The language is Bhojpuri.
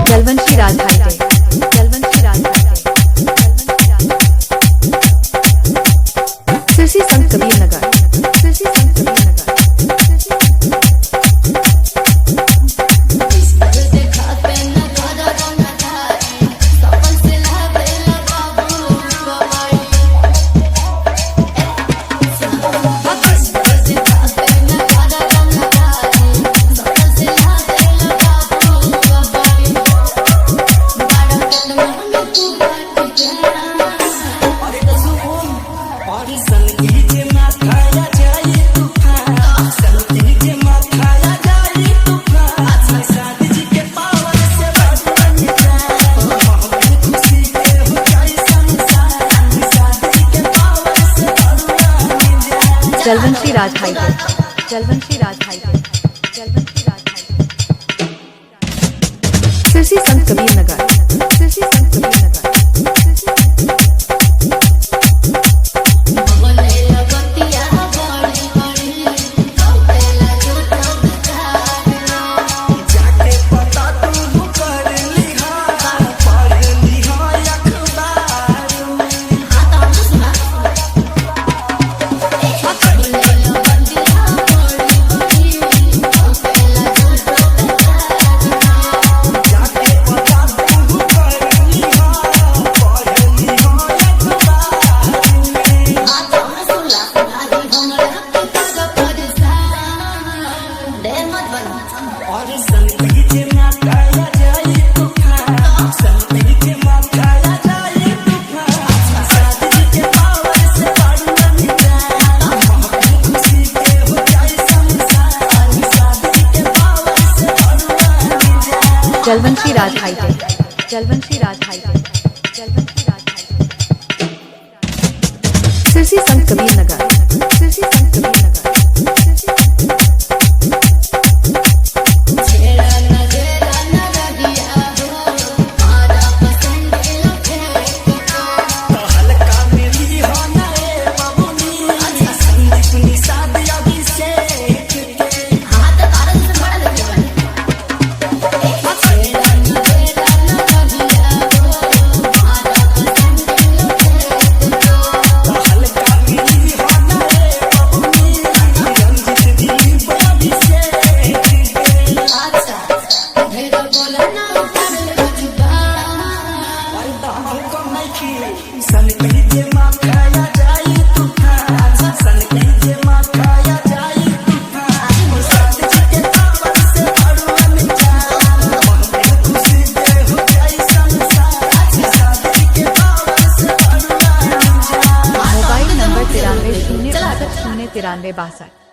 Jalvanshi Raj hi tech, Jalvanshi Raj hi tech, Sirsi Sant Kabir Nagar, Sirsi Sant Kabir Nagar. Jalvanshi Raj hi tech, Jalvanshi Raj hi tech, Jalvanshi Raj hi tech, Sirsi Sant Kabir Nagar, Sirsi Sant Kabir Nagar. Jalvanshi Raj hi tech, Jalvanshi Raj hi tech, Jalvanshi Raj hi tech, Sirsi Sant Kabir Nagar, Sirsi Sant Kabir Nagar. Mobile number 93 062 93 62।